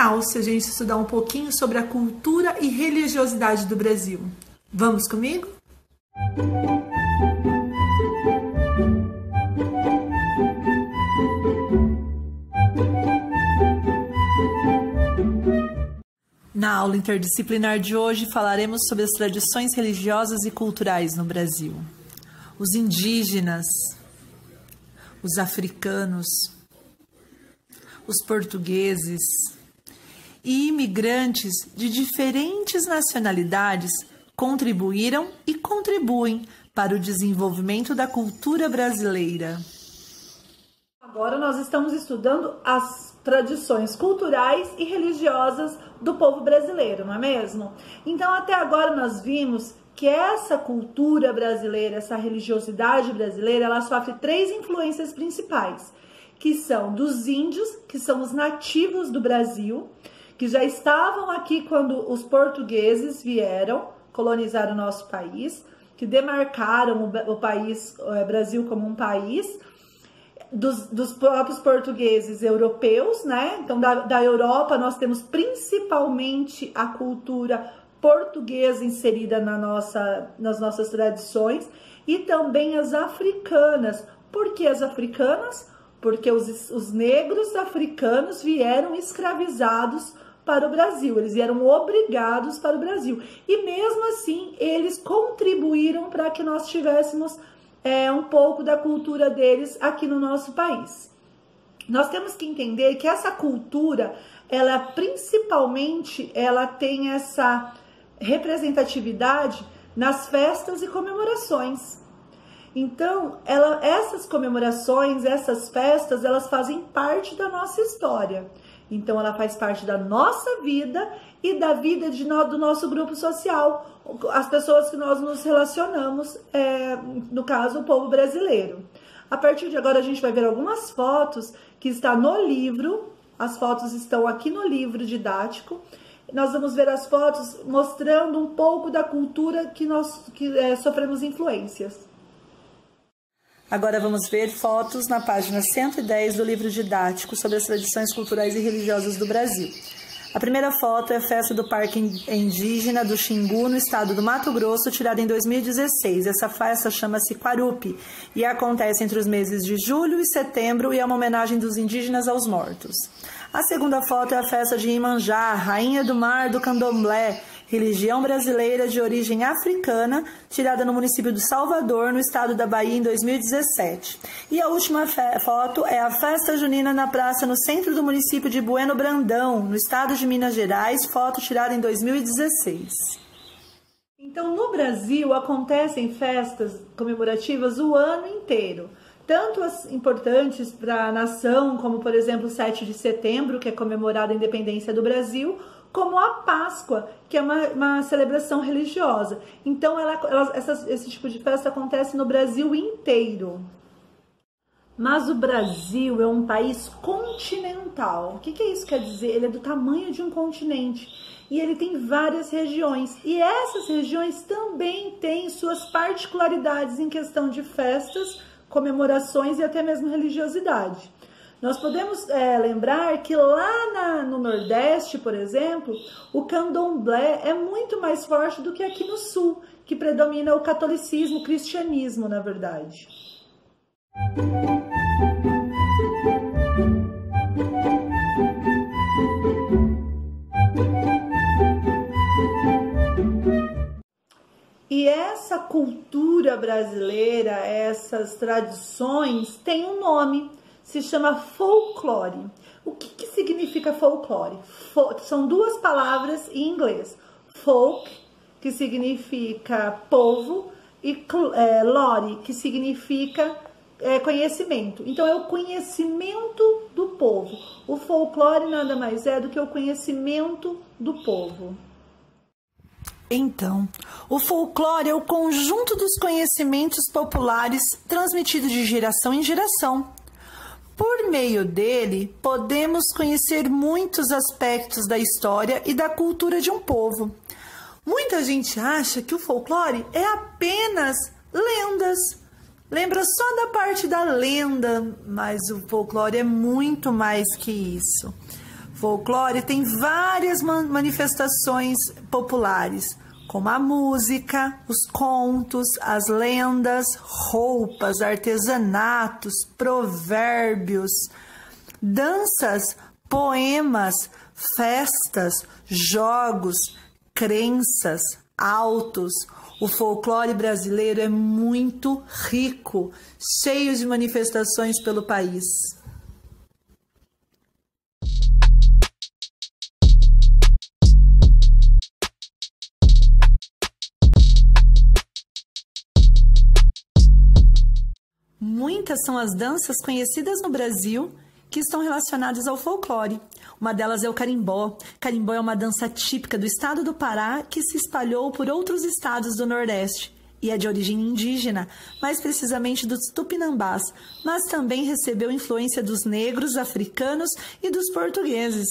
tal se a gente estudar um pouquinho sobre a cultura e religiosidade do Brasil? Vamos comigo? Na aula interdisciplinar de hoje falaremos sobre as tradições religiosas e culturais no Brasil. Os indígenas, os africanos, os portugueses e imigrantes de diferentes nacionalidades contribuíram e contribuem para o desenvolvimento da cultura brasileira. Agora nós estamos estudando as tradições culturais e religiosas do povo brasileiro, não é mesmo? Então, até agora nós vimos que essa cultura brasileira, essa religiosidade brasileira, ela sofre três influências principais, que são dos índios, que são os nativos do Brasil, que já estavam aqui quando os portugueses vieram colonizar o nosso país, que demarcaram o país, o Brasil como um país, dos próprios portugueses europeus, né? Então, da Europa, nós temos principalmente a cultura portuguesa inserida nas nossas tradições, e também as africanas. Por que as africanas? Porque os negros africanos vieram escravizados para o Brasil, eles vieram obrigados para o Brasil. E mesmo assim, eles contribuíram para que nós tivéssemos um pouco da cultura deles aqui no nosso país. Nós temos que entender que essa cultura, ela principalmente, ela tem essa representatividade nas festas e comemorações. Então, essas comemorações, essas festas, elas fazem parte da nossa história. Então, ela faz parte da nossa vida e da vida do nosso grupo social, as pessoas que nós nos relacionamos, no caso, o povo brasileiro. A partir de agora, a gente vai ver algumas fotos que estão no livro. As fotos estão aqui no livro didático. Nós vamos ver as fotos mostrando um pouco da cultura que sofremos influências. Agora vamos ver fotos na página 110 do livro didático sobre as tradições culturais e religiosas do Brasil. A primeira foto é a festa do Parque Indígena do Xingu, no estado do Mato Grosso, tirada em 2016. Essa festa chama-se Quarupi e acontece entre os meses de julho e setembro e é uma homenagem dos indígenas aos mortos. A segunda foto é a festa de Iemanjá, rainha do mar do candomblé, religião brasileira de origem africana, tirada no município de Salvador, no estado da Bahia, em 2017. E a última foto é a festa junina na praça no centro do município de Bueno Brandão, no estado de Minas Gerais, foto tirada em 2016. Então, no Brasil, acontecem festas comemorativas o ano inteiro. Tanto as importantes para a nação, como, por exemplo, o 7 de setembro, que é comemorada a independência do Brasil, como a Páscoa, que é uma celebração religiosa. Então, esse tipo de festa acontece no Brasil inteiro. Mas o Brasil é um país continental. O que isso quer dizer? Ele é do tamanho de um continente e ele tem várias regiões. E essas regiões também têm suas particularidades em questão de festas, comemorações e até mesmo religiosidade. Nós podemos lembrar que lá no Nordeste, por exemplo, o candomblé é muito mais forte do que aqui no Sul, que predomina o catolicismo, o cristianismo, na verdade. E essa cultura brasileira, essas tradições, têm um nome, se chama folclore. O que significa folclore? São duas palavras em inglês. Folk, que significa povo, e lore, que significa conhecimento. Então, é o conhecimento do povo. O folclore nada mais é do que o conhecimento do povo. Então, o folclore é o conjunto dos conhecimentos populares transmitidos de geração em geração. Por meio dele, podemos conhecer muitos aspectos da história e da cultura de um povo. Muita gente acha que o folclore é apenas lendas. Lembra só da parte da lenda, mas o folclore é muito mais que isso. Folclore tem várias manifestações populares, como a música, os contos, as lendas, roupas, artesanatos, provérbios, danças, poemas, festas, jogos, crenças, autos. O folclore brasileiro é muito rico, cheio de manifestações pelo país. Muitas são as danças conhecidas no Brasil que estão relacionadas ao folclore. Uma delas é o carimbó. Carimbó é uma dança típica do estado do Pará que se espalhou por outros estados do Nordeste e é de origem indígena, mais precisamente dos tupinambás, mas também recebeu influência dos negros, africanos e dos portugueses.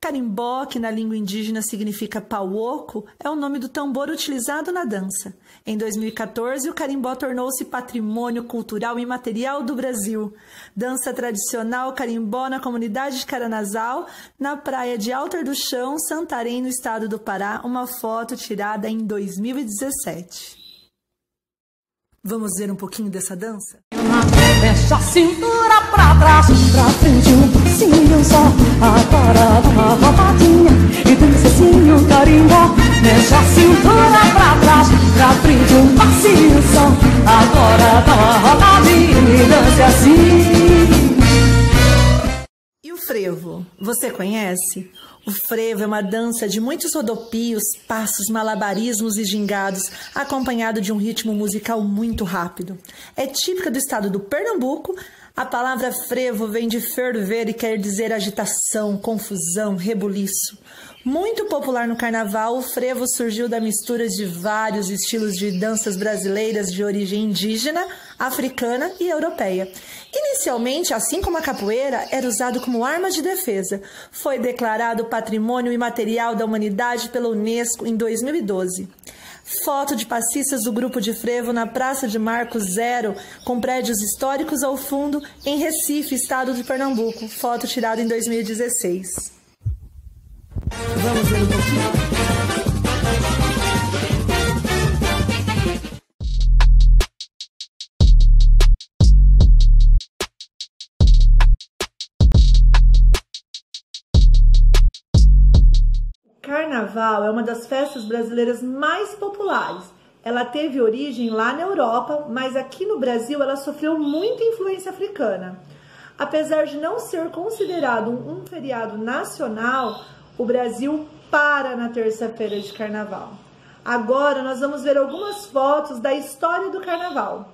Carimbó, que na língua indígena significa pau-oco, é o nome do tambor utilizado na dança. Em 2014, o carimbó tornou-se patrimônio cultural imaterial do Brasil. Dança tradicional carimbó na comunidade de Caranazal, na praia de Alter do Chão, Santarém, no estado do Pará, uma foto tirada em 2017. Vamos ver um pouquinho dessa dança? Mexe a cintura pra trás, pra frente um passinho só. Agora dá uma rodadinha e dança assim o carimbó. Mexe a cintura pra trás, pra frente um passinho só. Agora dá uma rodadinha e dança assim. E o frevo, você conhece? O frevo é uma dança de muitos rodopios, passos, malabarismos e gingados, acompanhado de um ritmo musical muito rápido. É típica do estado do Pernambuco. A palavra frevo vem de ferver e quer dizer agitação, confusão, rebuliço. Muito popular no carnaval, o frevo surgiu da mistura de vários estilos de danças brasileiras de origem indígena, africana e europeia. Inicialmente, assim como a capoeira, era usado como arma de defesa. Foi declarado Patrimônio Imaterial da Humanidade pela Unesco em 2012. Foto de passistas do grupo de frevo na Praça de Marcos Zero, com prédios históricos ao fundo, em Recife, estado de Pernambuco. Foto tirada em 2016. Vamos ver um pouquinho? Carnaval é uma das festas brasileiras mais populares. Ela teve origem lá na Europa, mas aqui no Brasil ela sofreu muita influência africana. Apesar de não ser considerado um feriado nacional, o Brasil para na terça-feira de Carnaval. Agora nós vamos ver algumas fotos da história do Carnaval.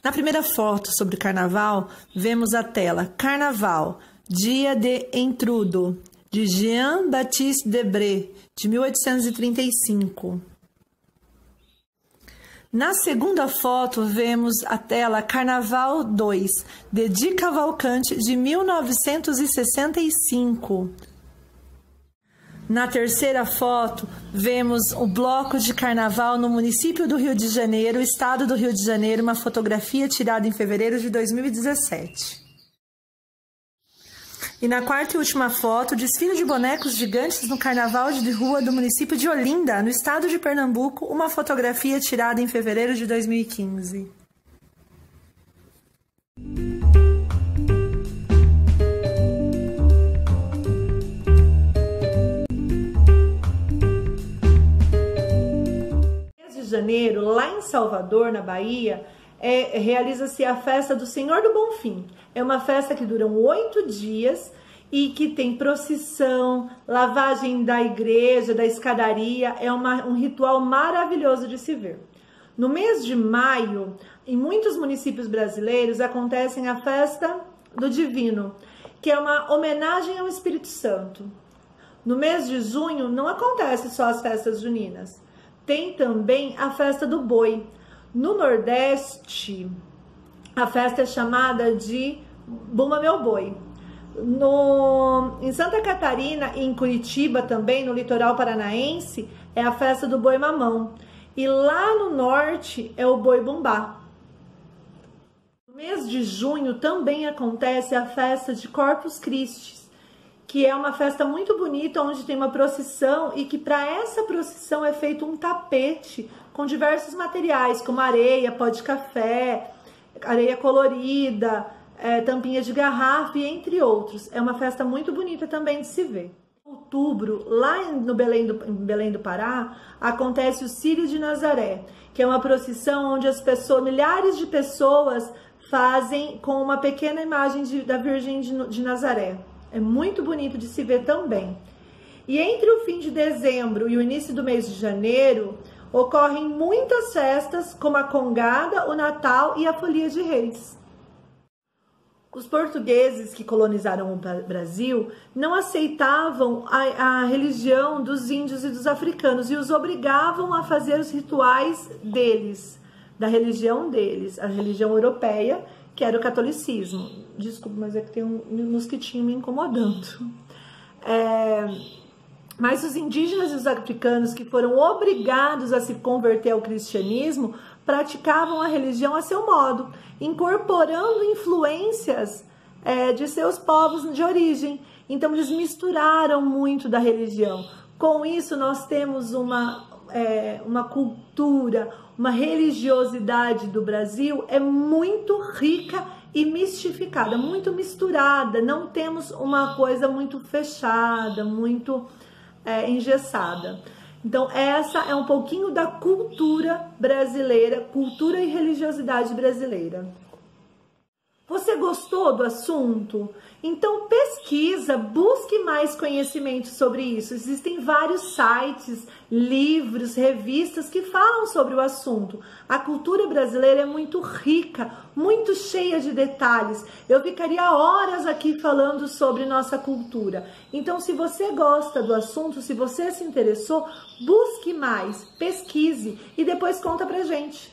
Na primeira foto sobre o Carnaval, vemos a tela Carnaval, Dia de Entrudo, de Jean-Baptiste Debré, de 1835. Na segunda foto, vemos a tela Carnaval 2, de Di Cavalcante, de 1965. Na terceira foto, vemos o bloco de carnaval no município do Rio de Janeiro, estado do Rio de Janeiro, uma fotografia tirada em fevereiro de 2017. E na quarta e última foto, desfile de bonecos gigantes no carnaval de rua do município de Olinda, no estado de Pernambuco, uma fotografia tirada em fevereiro de 2015. De janeiro, lá em Salvador, na Bahia, realiza-se a festa do Senhor do Bonfim. É uma festa que dura 8 dias e que tem procissão, lavagem da igreja, da escadaria. É um ritual maravilhoso de se ver. No mês de maio, em muitos municípios brasileiros, acontecem a festa do Divino, que é uma homenagem ao Espírito Santo. No mês de junho, não acontece só as festas juninas. Tem também a festa do boi. No Nordeste, a festa é chamada de Bumba Meu Boi. Em Santa Catarina e em Curitiba também, no litoral paranaense, é a festa do boi mamão. E lá no norte é o boi bumbá. No mês de junho também acontece a festa de Corpus Christi, que é uma festa muito bonita, onde tem uma procissão e que para essa procissão é feito um tapete com diversos materiais, como areia, pó de café, areia colorida, tampinha de garrafa e entre outros. É uma festa muito bonita também de se ver. Em outubro, lá no Belém do Pará, acontece o Círio de Nazaré, que é uma procissão onde milhares de pessoas fazem com uma pequena imagem da Virgem de Nazaré. É muito bonito de se ver também. E entre o fim de dezembro e o início do mês de janeiro, ocorrem muitas festas, como a Congada, o Natal e a Folia de Reis. Os portugueses que colonizaram o Brasil não aceitavam a religião dos índios e dos africanos e os obrigavam a fazer os rituais deles, da religião deles, a religião europeia, que era o catolicismo. Desculpa, mas é que tem um mosquitinho me incomodando. Mas os indígenas e os africanos que foram obrigados a se converter ao cristianismo praticavam a religião a seu modo, incorporando influências de seus povos de origem. Então eles misturaram muito da religião. Com isso nós temos uma cultura, uma religiosidade do Brasil muito rica e mistificada, muito misturada. Não temos uma coisa muito fechada, muito engessada. Então essa é um pouquinho da cultura brasileira, cultura e religiosidade brasileira. Você gostou do assunto? Então pesquisa, busque mais conhecimento sobre isso. Existem vários sites, livros, revistas que falam sobre o assunto. A cultura brasileira é muito rica, muito cheia de detalhes. Eu ficaria horas aqui falando sobre nossa cultura. Então, se você gosta do assunto, se você se interessou, busque mais, pesquise e depois conta pra gente.